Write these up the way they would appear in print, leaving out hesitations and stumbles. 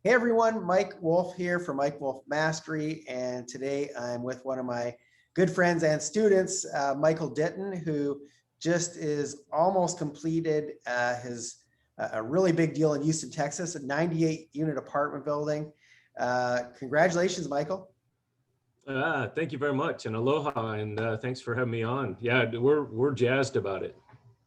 Hey everyone, Mike Wolf here from Mike Wolf Mastery, and today I'm with one of my good friends and students, Michael Ditton, who just is almost completed his a really big deal in Houston, Texas, a 98-unit apartment building. Congratulations, Michael. Thank you very much, and aloha, and thanks for having me on. Yeah, we're jazzed about it.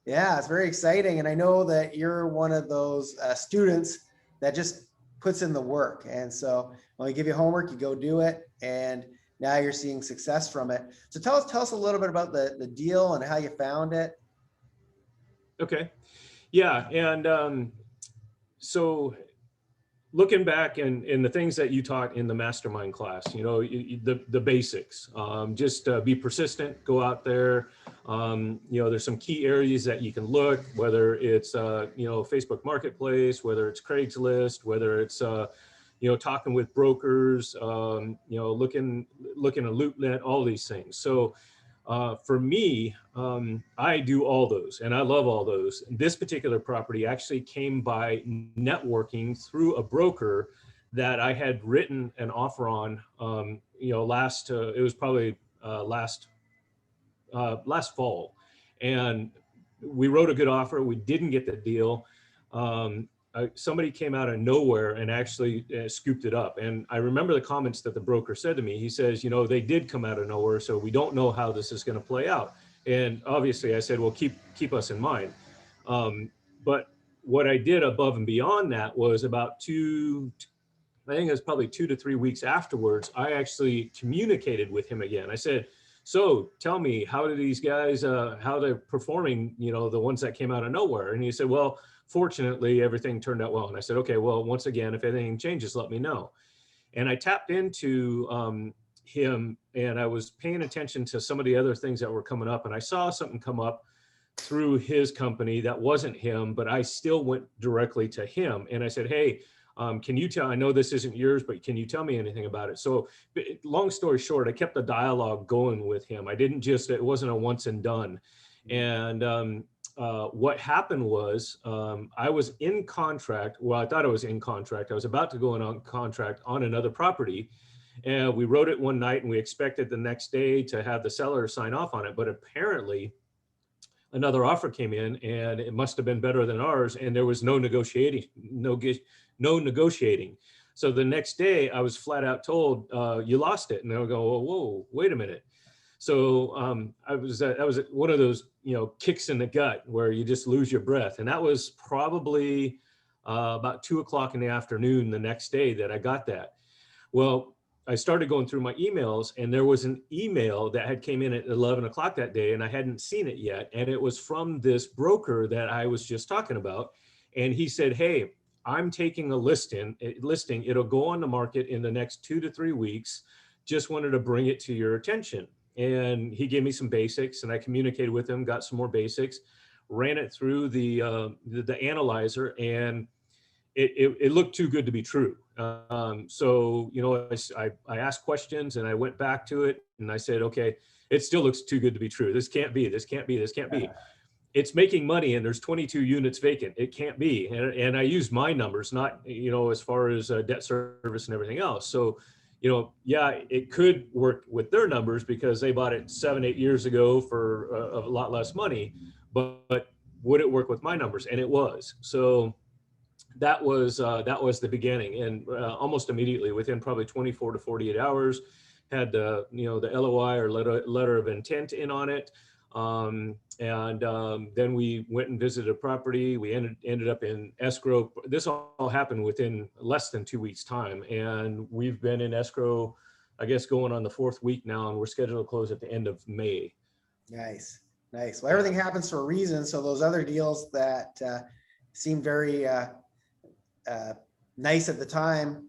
Yeah, it's very exciting, and I know that you're one of those students that just puts in the work. And so when we give you homework, you go do it, and now you're seeing success from it. So tell us a little bit about the deal and how you found it. Okay, yeah, and so looking back and the things that you taught in the mastermind class, the basics, just be persistent, go out there. There's some key areas that you can look, whether it's, Facebook Marketplace, whether it's Craigslist, whether it's, talking with brokers, looking at LoopNet, all these things. So for me, I do all those and I love all those. This particular property actually came by networking through a broker that I had written an offer on, it was probably last fall. And we wrote a good offer. We didn't get the deal. Somebody came out of nowhere and actually scooped it up. And I remember the comments that the broker said to me. He says, they did come out of nowhere, so we don't know how this is going to play out. And obviously I said, well, keep us in mind. But what I did above and beyond that was I think it was probably 2 to 3 weeks afterwards, I actually communicated with him again. I said, so tell me, how do these guys, how they're performing, the ones that came out of nowhere? And he said, well, fortunately, everything turned out well. And I said, okay, well, once again, if anything changes, let me know. And I tapped into him, and I was paying attention to some of the other things that were coming up. And I saw something come up through his company that wasn't him, but I still went directly to him. And I said, hey, can you tell, I know this isn't yours, but can you tell me anything about it? So long story short, I kept the dialogue going with him. It wasn't a once and done. And what happened was I was in contract. Well, I thought I was in contract. I was about to go on contract on another property. And we wrote it one night and we expected the next day to have the seller sign off on it. But apparently another offer came in and it must have been better than ours. And there was no negotiating. So the next day I was flat out told, you lost it. And they'll go, whoa, wait a minute. So that was one of those, kicks in the gut where you just lose your breath. And that was probably about 2 o'clock in the afternoon the next day that I got that. Well, I started going through my emails and there was an email that had came in at 11 o'clock that day and I hadn't seen it yet. And it was from this broker that I was just talking about. And he said, hey, I'm taking a listing. It'll go on the market in the next 2 to 3 weeks. Just wanted to bring it to your attention. And he gave me some basics and I communicated with him, got some more basics, ran it through the analyzer, and it looked too good to be true. So, I asked questions and I went back to it and I said, okay, it still looks too good to be true. This can't be. It's making money and there's 22 units vacant. It can't be. And I used my numbers, not, as far as debt service and everything else. So, it could work with their numbers because they bought it 7-8 years ago for a lot less money, but would it work with my numbers? And it was. So that was the beginning. And almost immediately, within probably 24 to 48 hours, had the LOI or letter of intent in on it. Then we went and visited a property. We ended up in escrow. This all happened within less than 2 weeks' time. And we've been in escrow, I guess, going on the 4th week now, and we're scheduled to close at the end of May. Nice. Well, everything happens for a reason. So those other deals that seemed very nice at the time,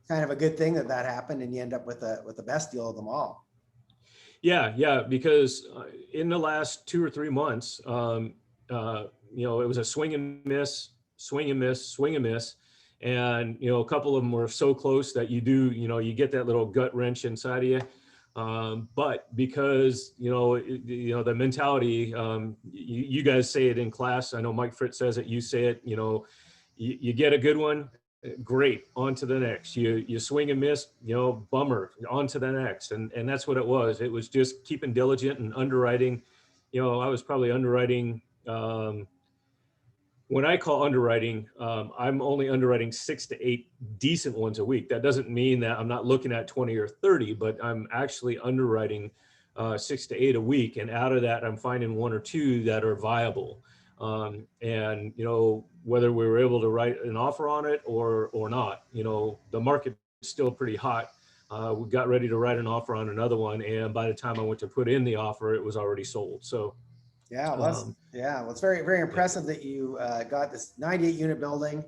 kind of a good thing that happened, and you end up with the best deal of them all. Yeah, because in the last 2 or 3 months, it was a swing and miss. And, a couple of them were so close that you get that little gut wrench inside of you. But because, the mentality, you guys say it in class. I know Mike Fritz says it, you say it, you get a good one great, on to the next. You swing and miss, bummer, on to the next. And that's what it was. It was just keeping diligent and underwriting. I was probably underwriting, when I call underwriting, I'm only underwriting 6 to 8 decent ones a week. That doesn't mean that I'm not looking at 20 or 30, but I'm actually underwriting 6 to 8 a week. And out of that, I'm finding 1 or 2 that are viable. And whether we were able to write an offer on it or not, the market's still pretty hot. We got ready to write an offer on another one, and by the time I went to put in the offer, it was already sold. So yeah, well, it's very, very impressive that you got this 98 unit building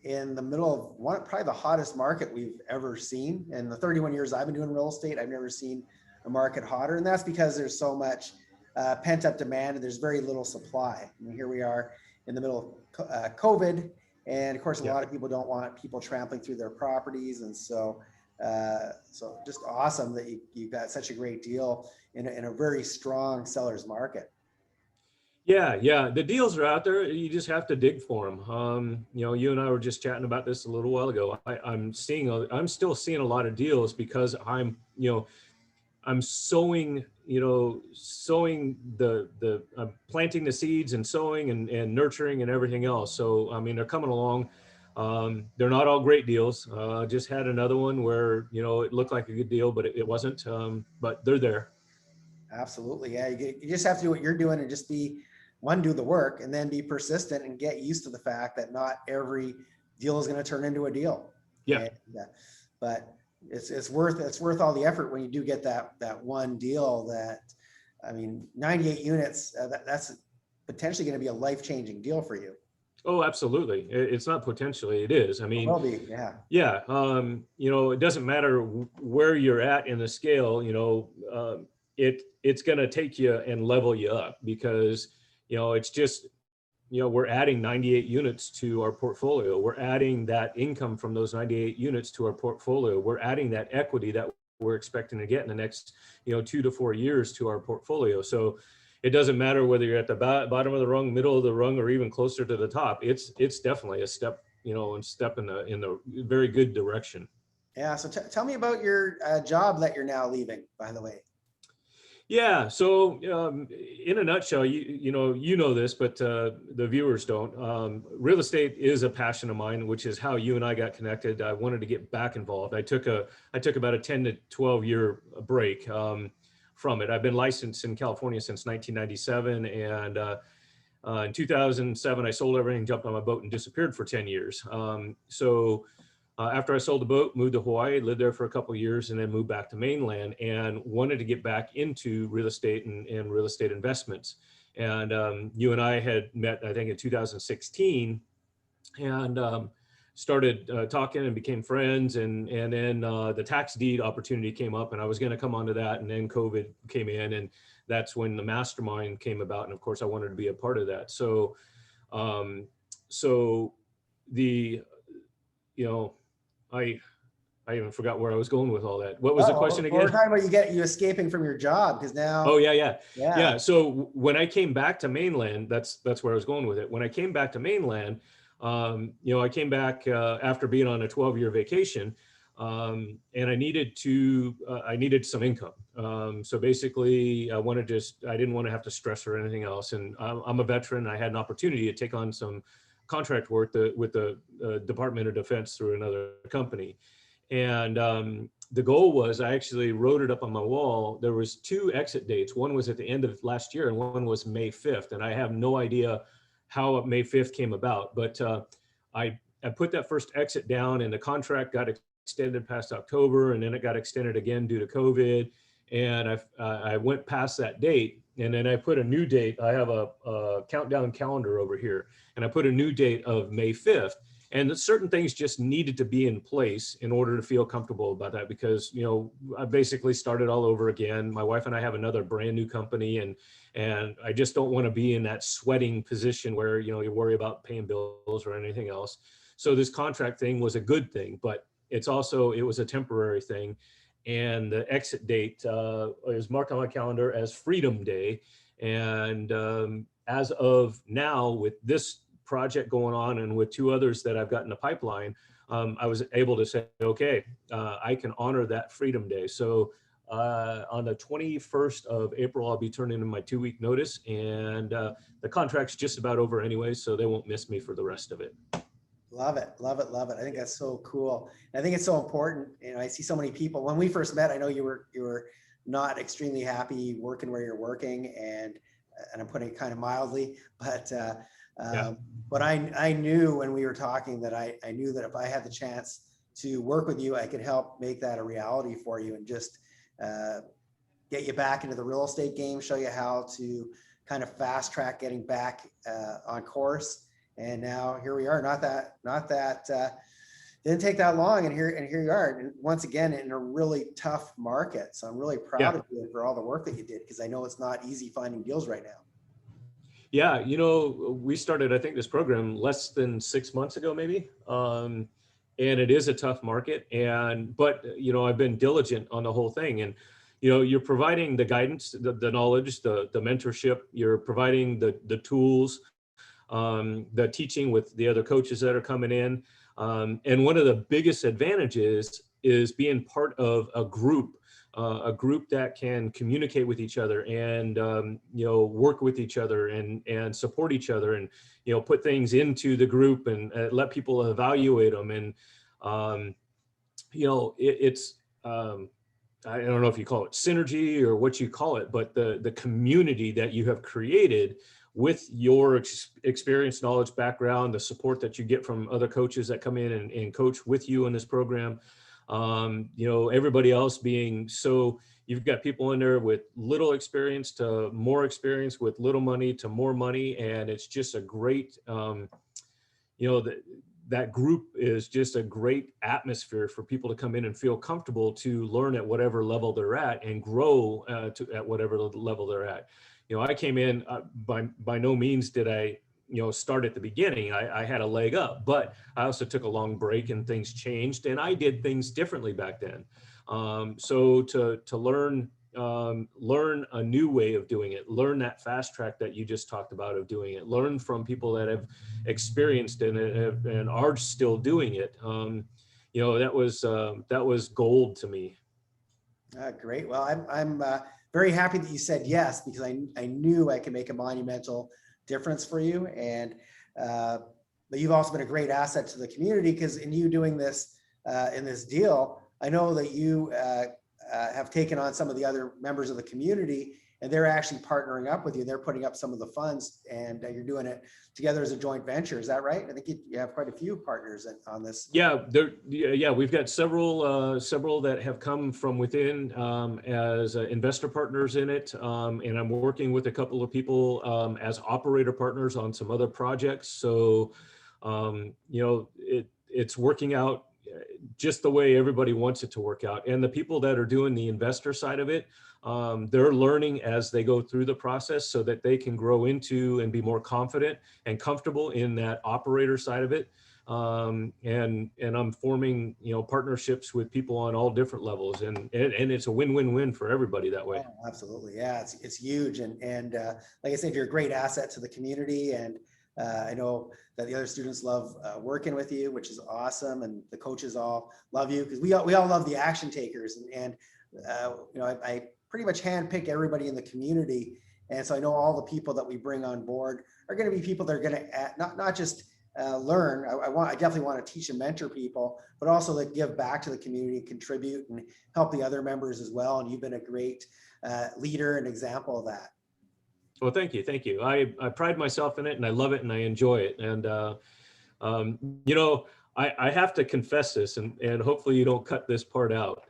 in the middle of probably the hottest market we've ever seen. In the 31 years I've been doing real estate, I've never seen a market hotter, and that's because there's so much pent up demand and there's very little supply. And here we are in the middle of COVID, and of course, a lot of people don't want people trampling through their properties, and so just awesome that you got such a great deal in a very strong seller's market. Yeah. The deals are out there. You just have to dig for them. You and I were just chatting about this a little while ago. I'm still seeing a lot of deals because I'm sowing, I'm planting the seeds and sowing and nurturing and everything else. So, they're coming along. They're not all great deals. Just had another one where, it looked like a good deal, but it wasn't, but they're there. Absolutely. Yeah. You just have to do what you're doing and just do the work, and then be persistent and get used to the fact that not every deal is going to turn into a deal. Yeah. But it's worth all the effort when you do get that one deal 98 units, that's potentially going to be a life-changing deal for you. Oh, absolutely. It's not potentially, it is. It will be, yeah. Yeah. It doesn't matter where you're at in the scale, it's going to take you and level you up because, it's just, we're adding 98 units to our portfolio. We're adding that income from those 98 units to our portfolio. We're adding that equity that we're expecting to get in the next, 2 to 4 years to our portfolio. So it doesn't matter whether you're at the bottom of the rung, middle of the rung, or even closer to the top. It's definitely a step, and step in the very good direction. Yeah. So tell me about your job that you're now leaving, by the way. Yeah. So in a nutshell, you know this, but the viewers don't. Real estate is a passion of mine, which is how you and I got connected. I wanted to get back involved. I took about a 10 to 12 year break from it. I've been licensed in California since 1997, and in 2007, I sold everything, jumped on my boat, and disappeared for 10 years. After I sold the boat, moved to Hawaii, lived there for a couple of years, and then moved back to mainland and wanted to get back into real estate and real estate investments. And you and I had met, I think, in 2016, and started talking and became friends. And then the tax deed opportunity came up, and I was going to come onto that. And then COVID came in, and that's when the mastermind came about. And of course, I wanted to be a part of that. So, I even forgot where I was going with all that. What was the question again? We're talking about you escaping from your job because now. Oh yeah. So when I came back to mainland, that's where I was going with it. When I came back to mainland, I came back after being on a 12-year vacation, and I needed some income. So basically, I didn't want to have to stress or anything else. And I'm a veteran. I had an opportunity to take on some contract work with the Department of Defense through another company. And the goal was, I actually wrote it up on my wall. There was 2 exit dates. One was at the end of last year and one was May 5th. And I have no idea how May 5th came about, but I put that first exit down, and the contract got extended past October, and then it got extended again due to COVID. And I went past that date, and then I put a new date. I have a countdown calendar over here, and I put a new date of May 5th. And certain things just needed to be in place in order to feel comfortable about that, because, I basically started all over again. My wife and I have another brand new company, and I just don't want to be in that sweating position where, you worry about paying bills or anything else. So this contract thing was a good thing, but it was a temporary thing. And the exit date is marked on my calendar as Freedom Day. And as of now, with this project going on and with 2 others that I've got in the pipeline, I was able to say, okay, I can honor that Freedom Day. So on the 21st of April, I'll be turning in my 2-week notice, and the contract's just about over anyway, so they won't miss me for the rest of it. Love it, love it, love it. I think that's so cool. And I think it's so important. You know, I see so many people. When we first met, I know you were not extremely happy working where you're working, and I'm putting it kind of mildly, but but I knew when we were talking that I knew that if I had the chance to work with you, I could help make that a reality for you and just get you back into the real estate game, show you how to kind of fast track getting back on course. And now here we are. Not that didn't take that long, and here you are. And once again, in a really tough market. So I'm really proud of you for all the work that you did, because I know it's not easy finding deals right now. Yeah, you know, we started, I think, this program less than 6 months ago, maybe. And it is a tough market. But you know, I've been diligent on the whole thing. And you know, you're providing the guidance, the knowledge, the mentorship. You're providing the tools. The teaching with the other coaches that are coming in. And one of the biggest advantages is being part of a group that can communicate with each other and, you know, work with each other and support each other and, you know, put things into the group and let people evaluate them. And, you know, it's, I don't know if you call it synergy or what you call it, but the community that you have created with your experience, knowledge, background, the support that you get from other coaches that come in and coach with you in this program. You know, everybody else being, so you've got people in there with little experience to more experience, with little money to more money. And it's just a great, you know, that group is just a great atmosphere for people to come in and feel comfortable to learn at whatever level they're at and grow at whatever level they're at. You know, I came in, by no means did I, you know, start at the beginning. I had a leg up, but I also took a long break and things changed and I did things differently back then. So to learn a new way of doing it, learn that fast track that you just talked about of doing it, learn from people that have experienced it and are still doing it. You know, that was gold to me. Great. Well, I'm very happy that you said yes, because I knew I could make a monumental difference for you. And but you've also been a great asset to the community, because in you doing this in this deal, I know that you have taken on some of the other members of the community, and they're actually partnering up with you. They're putting up some of the funds, and you're doing it together as a joint venture. Is that right? I think you have quite a few partners on this. Yeah, we've got several that have come from within as investor partners in it, and I'm working with a couple of people as operator partners on some other projects. So, you know, it's working out just the way everybody wants it to work out. And the people that are doing the investor side of it, they're learning as they go through the process so that they can grow into and be more confident and comfortable in that operator side of it. And I'm forming, you know, partnerships with people on all different levels, and it's a win-win-win for everybody that way. Oh, absolutely. Yeah, it's huge. And like I said, you're a great asset to the community. And I know that the other students love working with you, which is awesome. And the coaches all love you, because we all love the action takers. And you know, I pretty much handpick everybody in the community. And so I know all the people that we bring on board are going to be people that are going to not just learn. I definitely want to teach and mentor people, but also like give back to the community, contribute, and help the other members as well. And you've been a great leader and example of that. Well, thank you. Thank you. I pride myself in it, and I love it, and I enjoy it. And, you know, I have to confess this, and hopefully you don't cut this part out.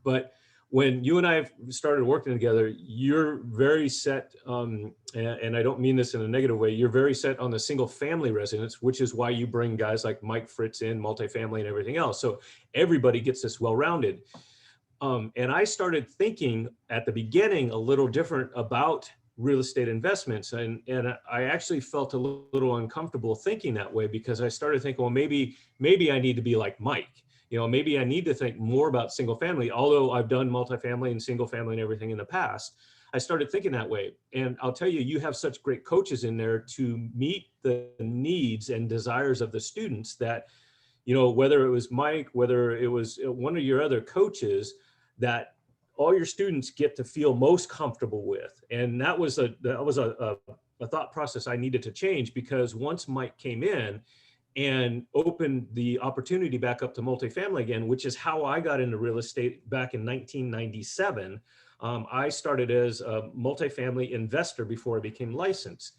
But when you and I started working together, you're very set, and I don't mean this in a negative way, you're very set on the single family residence, which is why you bring guys like Mike Fritz in, multifamily and everything else. So everybody gets this well-rounded. And I started thinking at the beginning a little different about real estate investments. And I actually felt a little uncomfortable thinking that way, because I started thinking, well, maybe I need to be like Mike. You know, maybe I need to think more about single family, although I've done multifamily and single family and everything in the past. I started thinking that way. And I'll tell you, you have such great coaches in there to meet the needs and desires of the students that, whether it was Mike, whether it was one of your other coaches, that all your students get to feel most comfortable with. And that was a thought process I needed to change, because once Mike came in and opened the opportunity back up to multifamily again, which is how I got into real estate back in 1997. I started as a multifamily investor before I became licensed.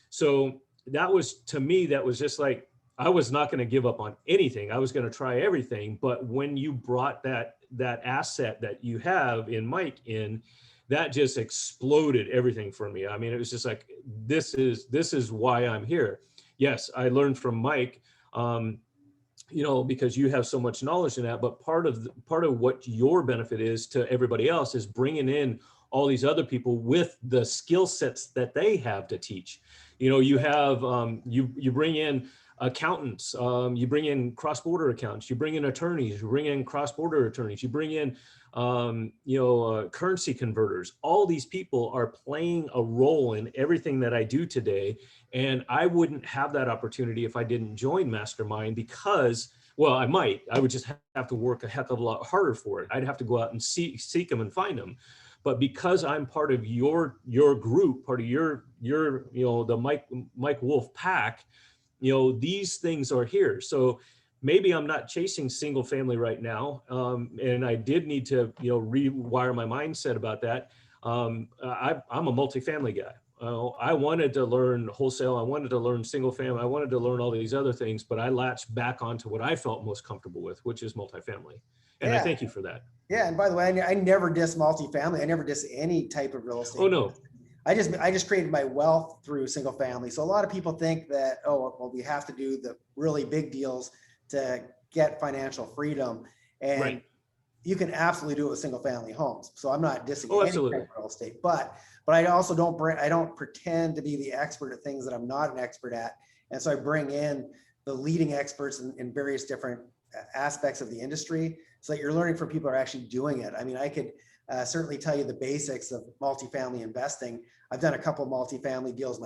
So that was, to me, that was just like, I was not going to give up on anything. I was going to try everything. But when you brought that asset that you have in Mike in, that just exploded everything for me. I mean, it was just like, this is why I'm here. Yes, I learned from Mike, because you have so much knowledge in that. But part of what your benefit is to everybody else is bringing in all these other people with the skill sets that they have to teach. You have you bring in accountants, you bring in cross-border accountants, you bring in attorneys, you bring in cross-border attorneys, you bring in currency converters. All these people are playing a role in everything that I do today. And I wouldn't have that opportunity if I didn't join Mastermind, because, well, I would just have to work a heck of a lot harder for it. I'd have to go out and seek them and find them. But because I'm part of your group, part of your the Mike Wolf pack, these things are here. So maybe I'm not chasing single family right now. And I did need to, rewire my mindset about that. I'm a multifamily guy. I wanted to learn wholesale. I wanted to learn single family. I wanted to learn all these other things, but I latched back onto what I felt most comfortable with, which is multifamily. And I thank you for that. Yeah. And by the way, I never diss multifamily. I never diss any type of real estate. Oh, no. I just created my wealth through single family. So a lot of people think that, oh, well, we have to do the really big deals to get financial freedom. And right. You can absolutely do it with single family homes. So I'm not dissing any type of real estate, but I also don't pretend to be the expert at things that I'm not an expert at. And so I bring in the leading experts in various different aspects of the industry, so that you're learning from people who are actually doing it. I mean, I could certainly tell you the basics of multifamily investing. I've done a couple of multifamily deals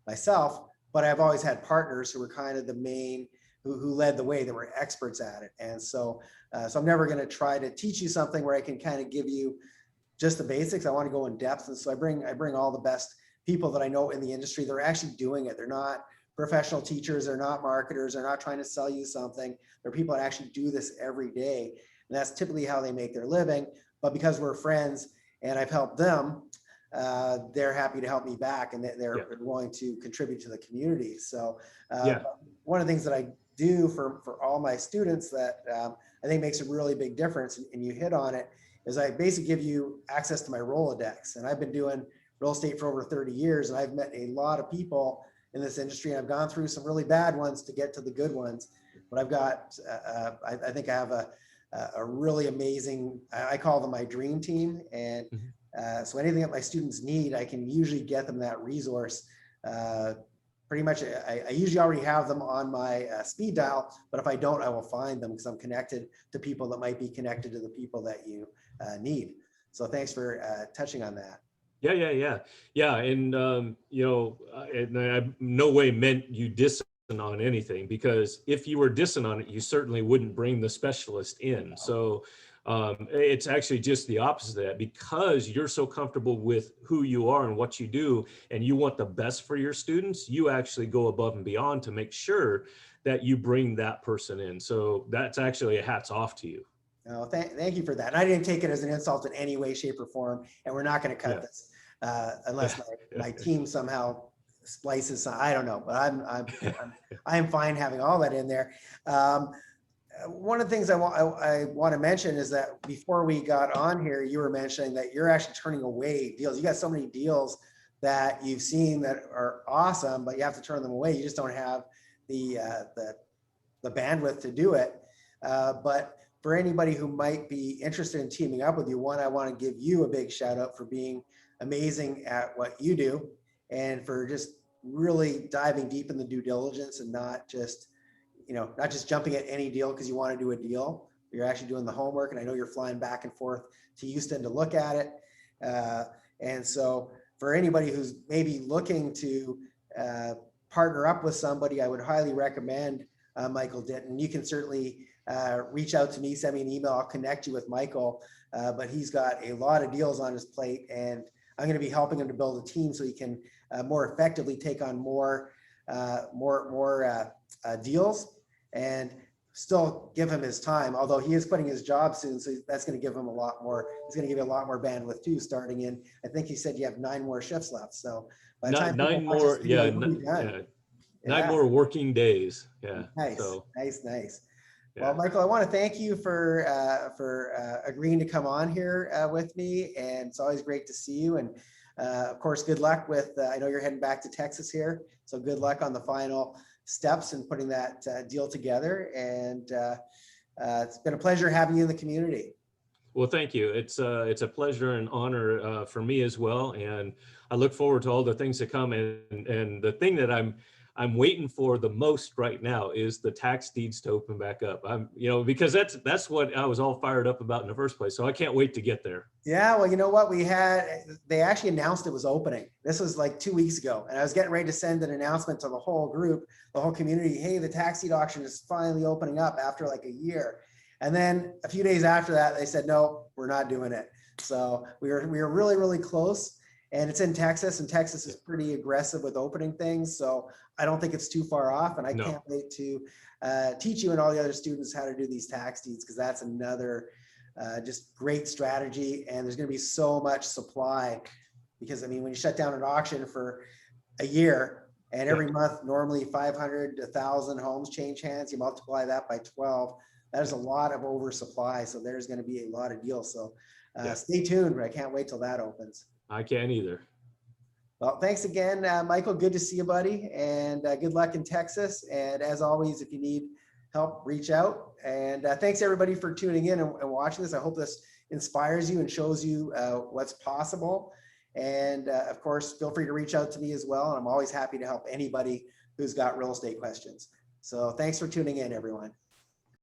myself, but I've always had partners who were kind of the main, who led the way, that were experts at it. And so I'm never going to try to teach you something where I can kind of give you just the basics. I want to go in depth. And so I bring all the best people that I know in the industry. They're actually doing it. They're not professional teachers. They're not marketers. They're not trying to sell you something. They're people that actually do this every day. And that's typically how they make their living. But because we're friends and I've helped them, they're happy to help me back, and they're willing to contribute to the community. So one of the things that I do for all my students that I think makes a really big difference, and you hit on it, is I basically give you access to my Rolodex. And I've been doing real estate for over 30 years, and I've met a lot of people in this industry, and I've gone through some really bad ones to get to the good ones. But I've got, I think I have a really amazing, I call them my dream team. And so anything that my students need, I can usually get them that resource. Pretty much, I usually already have them on my speed dial, but if I don't, I will find them, because I'm connected to people that might be connected to the people that you need. So thanks for touching on that. Yeah. And, and I no way meant you dissing on anything, because if you were dissing on it, you certainly wouldn't bring the specialist in. So it's actually just the opposite of that, because you're so comfortable with who you are and what you do, and you want the best for your students, you actually go above and beyond to make sure that you bring that person in. So that's actually a hats off to you. No, thank you for that. And I didn't take it as an insult in any way, shape, or form. And we're not going to cut this unless my team somehow splices. I don't know, but I'm fine having all that in there. One of the things I want to mention is that before we got on here, you were mentioning that you're actually turning away deals. You got so many deals that you've seen that are awesome, but you have to turn them away. You just don't have the bandwidth to do it. But for anybody who might be interested in teaming up with you, I want to give you a big shout out for being amazing at what you do, and for just really diving deep in the due diligence, and not just jumping at any deal because you want to do a deal. You're actually doing the homework, and I know you're flying back and forth to Houston to look at it. And so for anybody who's maybe looking to partner up with somebody, I would highly recommend Michael Ditton. You can certainly reach out to me, send me an email, I'll connect you with Michael. But he's got a lot of deals on his plate, and I'm going to be helping him to build a team so he can more effectively take on more deals and still give him his time, although he is quitting his job soon. So that's going to give him a lot more. He's going to give you a lot more bandwidth too, starting in, I think he said you have 9 more shifts left. So by the time Nine more, yeah, yeah, 9 more working days. Yeah. Nice, so, nice. Yeah. Well, Michael, I want to thank you for agreeing to come on here with me, and it's always great to see you. And of course, good luck with. I know you're heading back to Texas here, so good luck on the final steps and putting that deal together. And it's been a pleasure having you in the community. Well, thank you. It's a pleasure and honor for me as well, and I look forward to all the things to come. And the thing that I'm waiting for the most right now is the tax deeds to open back up. Because that's what I was all fired up about in the first place. So I can't wait to get there. Yeah, well, you know what, they actually announced it was opening. This was like 2 weeks ago, and I was getting ready to send an announcement to the whole group, the whole community. Hey, the tax deed auction is finally opening up after like a year. And then a few days after that, they said, no, we're not doing it. So we were really, really close. And it's in Texas, and Texas is pretty aggressive with opening things. So I don't think it's too far off. And I can't wait to teach you and all the other students how to do these tax deeds, because that's another just great strategy. And there's going to be so much supply, because I mean, when you shut down an auction for a year and every month, normally 500 to 1,000 homes change hands, you multiply that by 12, that is a lot of oversupply. So there's going to be a lot of deals. So stay tuned, but I can't wait till that opens. I can't either. Well, thanks again, Michael. Good to see you, buddy. And good luck in Texas. And as always, if you need help, reach out. And thanks everybody for tuning in and watching this. I hope this inspires you and shows you what's possible. And of course, feel free to reach out to me as well. And I'm always happy to help anybody who's got real estate questions. So thanks for tuning in, everyone.